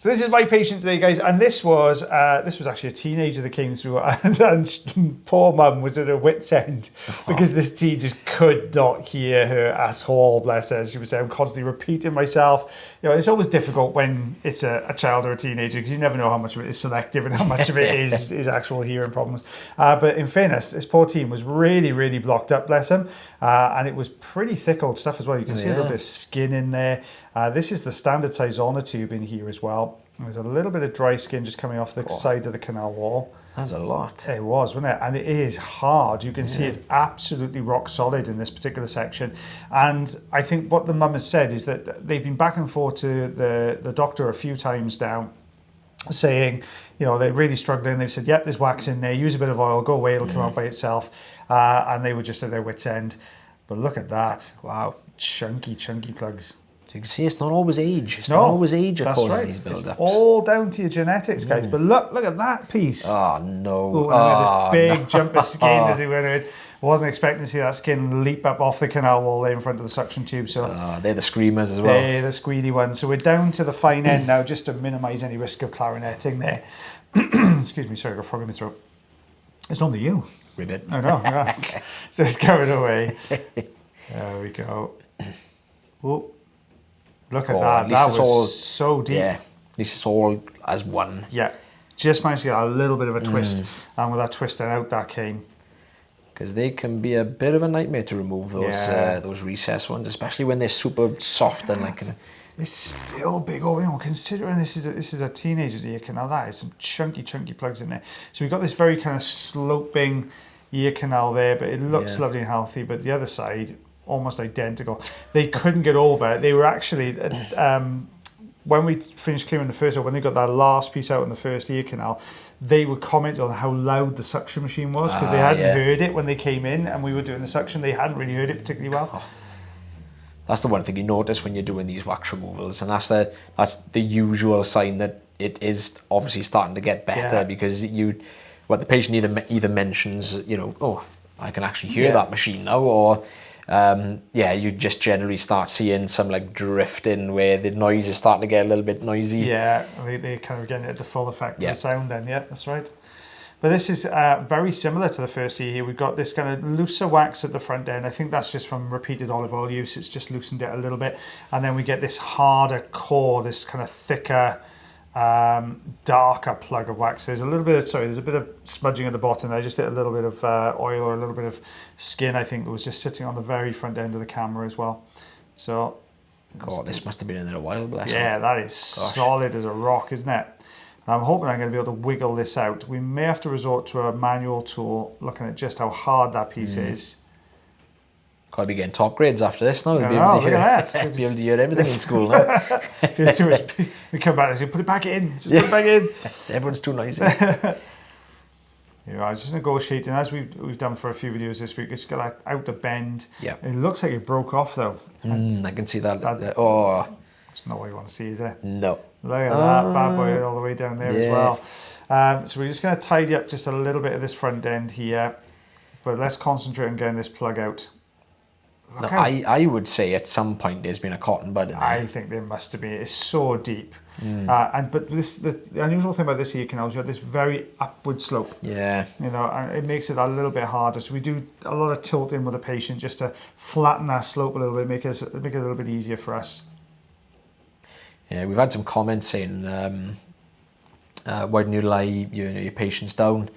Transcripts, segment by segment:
So this is my patient today, guys, and this was actually a teenager that came through, and poor mum was at her wit's end because this tea just could not hear her at all. Bless her. She was saying, "I'm constantly repeating myself." You know, it's always difficult when it's a child or a teenager because you never know how much of it is selective and how much of it is actual hearing problems. But in fairness, this poor teen was really, really blocked up, bless him, and it was pretty thick old stuff as well. You can see a little bit of skin in there. This is the standard size tube in here as well. There's a little bit of dry skin just coming off the side of the canal wall. That's a lot. It was, wasn't it? And it is hard. You can see it's absolutely rock solid in this particular section. And I think what the mum has said is that they've been back and forth to the doctor a few times now, saying, you know, they're really struggling. They've said, yep, there's wax in there. Use a bit of oil. Go away. It'll come out by itself. And they were just at their wit's end. But look at that. Wow. Chunky plugs. So you can see it's not always age. It's not always age that causes these build-ups. It's all down to your genetics, guys. But look at that piece. Oh, no. Ooh, and this big jump of skin as he went in. I wasn't expecting to see that skin leap up off the canal wall there in front of the suction tube. So they're the screamers as well. They're the squeedy ones. So we're down to the fine end now, just to minimise any risk of clarinetting there. Excuse me, sorry, I got a frog in my throat. It's normally you. Ribbit. I know. Yeah. So it's going away. There we go. Oh. Look at that. That was all so deep. Yeah, at least it's all as one. Yeah, just managed to get a little bit of a twist. And with that twist, and out that came. Because they can be a bit of a nightmare to remove those recessed ones, especially when they're super soft and like. It's still big over, you know, considering this is a teenager's ear canal. That is some chunky plugs in there. So we've got this very kind of sloping ear canal there, but it looks lovely and healthy. But the other side, almost identical. They couldn't get over. They were actually, when we finished clearing the first one, when they got that last piece out in the first ear canal, they would comment on how loud the suction machine was because they hadn't heard it when they came in and we were doing the suction. They hadn't really heard it particularly well. Oh. That's the one thing you notice when you're doing these wax removals, and that's the usual sign that it is obviously starting to get better because the patient either mentions, you know, oh, I can actually hear that machine now, or you just generally start seeing some like drifting where the noise is starting to get a little bit noisy. Yeah, they kind of getting the full effect of the sound then, that's right. But this is very similar to the first ear here. We've got this kind of looser wax at the front end. I think that's just from repeated olive oil use. It's just loosened it a little bit. And then we get this harder core, this kind of thicker, darker plug of wax. There's a bit of smudging at the bottom there. I just hit a little bit of oil or a little bit of skin, I think, that was just sitting on the very front end of the camera as well. So, God, this must have been in there a while, bless you. Yeah, that is solid as a rock, isn't it? I'm hoping I'm going to be able to wiggle this out. We may have to resort to a manual tool, looking at just how hard that piece is. Got to be getting top grades after this now. Look at that. Be able to hear everything in school now. We come back and say, put it back in. Just put it back in. Everyone's too noisy. I was just negotiating, as we've done for a few videos this week. It's got that out the bend. Yeah. It looks like it broke off though. I can see that. That's not what you want to see, is it? No. Look at that bad boy all the way down there as well. So we're just going to tidy up just a little bit of this front end here, but let's concentrate on getting this plug out. No, I would say at some point there's been a cotton bud in there. I think there must have been. It's so deep. But the unusual thing about this ear canal is you have this very upward slope. Yeah. You know, and it makes it a little bit harder. So we do a lot of tilting with the patient just to flatten that slope a little bit, make it a little bit easier for us. Yeah, we've had some comments saying, why don't you lie your patients down?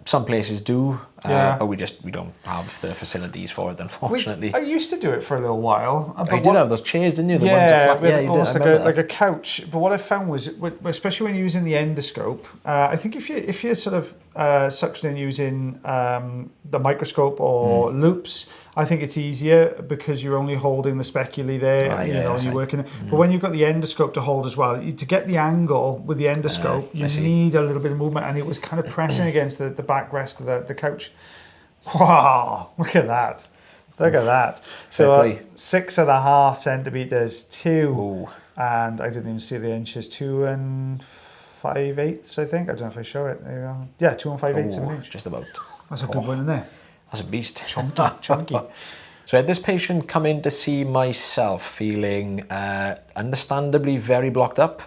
Some places do, but we don't have the facilities for it, unfortunately. I used to do it for a little while. You did have those chairs, didn't you? The ones that flat, you almost did. like a couch. But what I found was, especially when you're using the endoscope, I think if you're sort of suctioning using the microscope or loops, I think it's easier because you're only holding the speculi there, and you're working. But when you've got the endoscope to hold as well, to get the angle with the endoscope, you need a little bit of movement, and it was kind of pressing against the backrest of the couch. Wow, look at that. Look at that. So 6.5 centimeters, 2, and I didn't even see the inches, 2 5/8, I think. I don't know if I show it. There you go. Yeah, 2 5/8 of an inch. Just about. That's a good one in there. That's a beast. Chunky. So I had this patient come in to see myself feeling understandably very blocked up.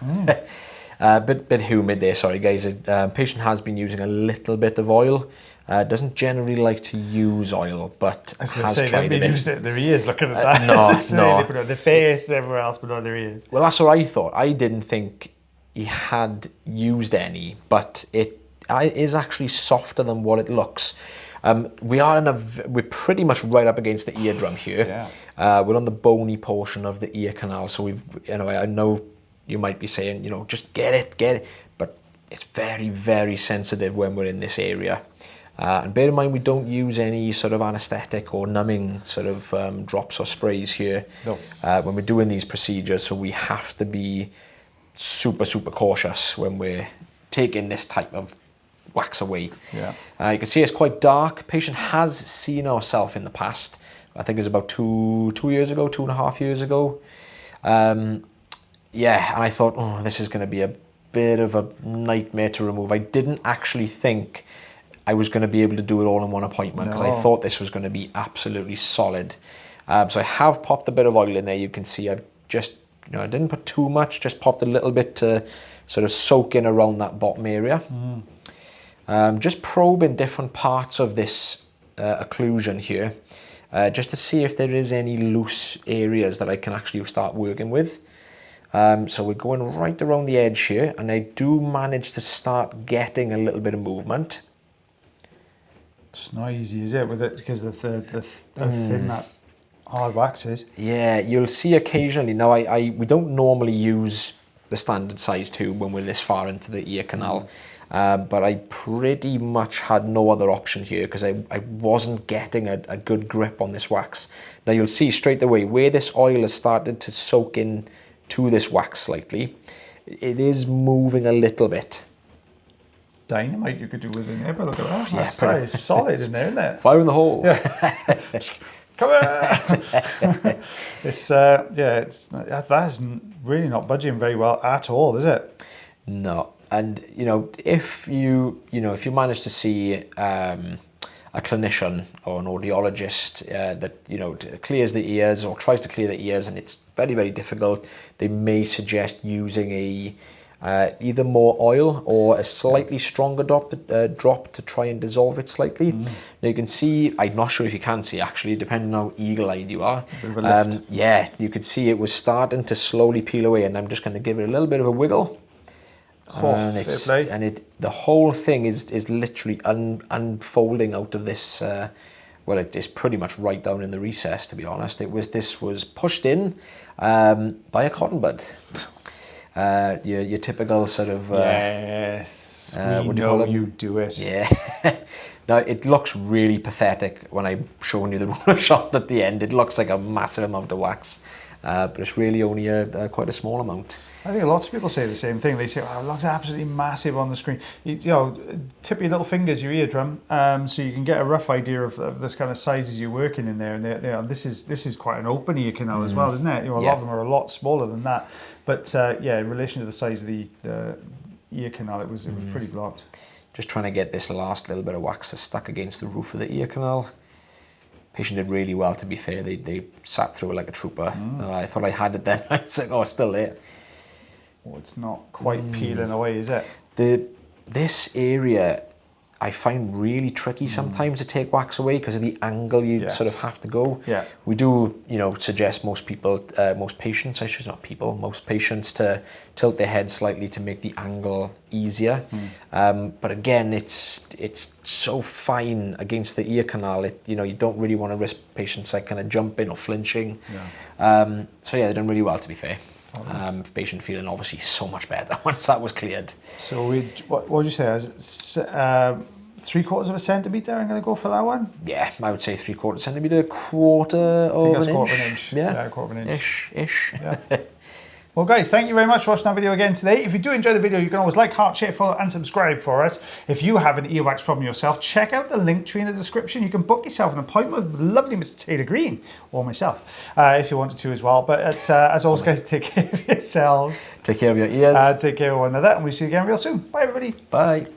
Bit humid there, sorry guys. Patient has been using a little bit of oil. Doesn't generally like to use oil, but I was going to has say, tried they've been it. using it in their ears, looking at that. No. They put it on their face, everywhere else, but on their ears. Well, that's what I thought. I didn't think he had used any, but it is actually softer than what it looks. We're pretty much right up against the eardrum here. Yeah. We're on the bony portion of the ear canal, so I know you might be saying, just get it, but it's very, very sensitive when we're in this area. And bear in mind, we don't use any sort of anesthetic or numbing sort of drops or sprays here when we're doing these procedures, so we have to be super, super cautious when we're taking this type of wax away. Yeah. You can see it's quite dark. Patient has seen ourselves in the past. I think it was about 2.5 years ago. Yeah, and I thought, oh, this is going to be a bit of a nightmare to remove. I didn't actually think I was going to be able to do it all in one appointment, because I thought this was going to be absolutely solid. So I have popped a bit of oil in there. You can see I've just, I didn't put too much, just popped a little bit to sort of soak in around that bottom area. Just probing different parts of this occlusion here, just to see if there is any loose areas that I can actually start working with. So we're going right around the edge here, and I do manage to start getting a little bit of movement. It's not easy, is it, with it, because of the thin that hard wax is? Yeah, you'll see occasionally. Now, we don't normally use the standard size tube when we're this far into the ear canal, but I pretty much had no other option here, because I wasn't getting a good grip on this wax. Now, you'll see straight away where this oil has started to soak in to this wax slightly, it is moving a little bit. Dynamite you could do with in there, but look at that. Yeah, That is solid in there, isn't it? Fire in the hole. Yeah. Come on! That is really not budging very well at all, is it? No, and if you manage to see a clinician or an audiologist that clears the ears or tries to clear the ears, and it's very, very difficult, they may suggest using a either more oil or a slightly stronger drop to try and dissolve it slightly. Now you can see, I'm not sure if you can see actually, depending on how eagle-eyed you are. A bit of a lift. Yeah, you could see it was starting to slowly peel away, and I'm just going to give it a little bit of a wiggle. The whole thing is literally unfolding out of this. Well, it is pretty much right down in the recess, to be honest. This was pushed in by a cotton bud. Your typical sort of yes, we know you do it. Yeah. Now it looks really pathetic when I'm showing you the roller shot at the end. It looks like a massive amount of wax, but it's really only quite a small amount. I think lots of people say the same thing. They say, "Oh, it looks absolutely massive on the screen." Tip your little fingers, your eardrum, so you can get a rough idea of this kind of sizes you're working in there. And this is quite an open ear canal as well, isn't it? A lot of them are a lot smaller than that. But in relation to the size of the ear canal, it was pretty blocked. Just trying to get this last little bit of wax stuck against the roof of the ear canal. Patient did really well, to be fair. They sat through it like a trooper. I thought I had it then. I said, "Oh, it's still there." Oh, it's not quite peeling away, is it? This area I find really tricky sometimes to take wax away because of the angle you sort of have to go. Yeah. We do, suggest most patients to tilt their head slightly to make the angle easier. But again, it's so fine against the ear canal. You don't really want to risk patients like kind of jumping or flinching. Yeah. So yeah, they've done really well, to be fair. Patient feeling obviously so much better once that was cleared. So what would you say? 3/4 of a centimetre I'm going to go for that one? Yeah, I would say 3/4 centimetre, quarter of an inch. Yeah, a quarter of an inch. Ish. Yeah. Well guys, thank you very much for watching our video again today. If you do enjoy the video, you can always like, heart, share, follow and subscribe for us. If you have an earwax problem yourself, check out the link tree in the description. You can book yourself an appointment with lovely Mr. Taylor Green, or myself, if you wanted to as well. But as always guys, take care of yourselves. Take care of your ears. Take care of one another, and we'll see you again real soon. Bye everybody. Bye.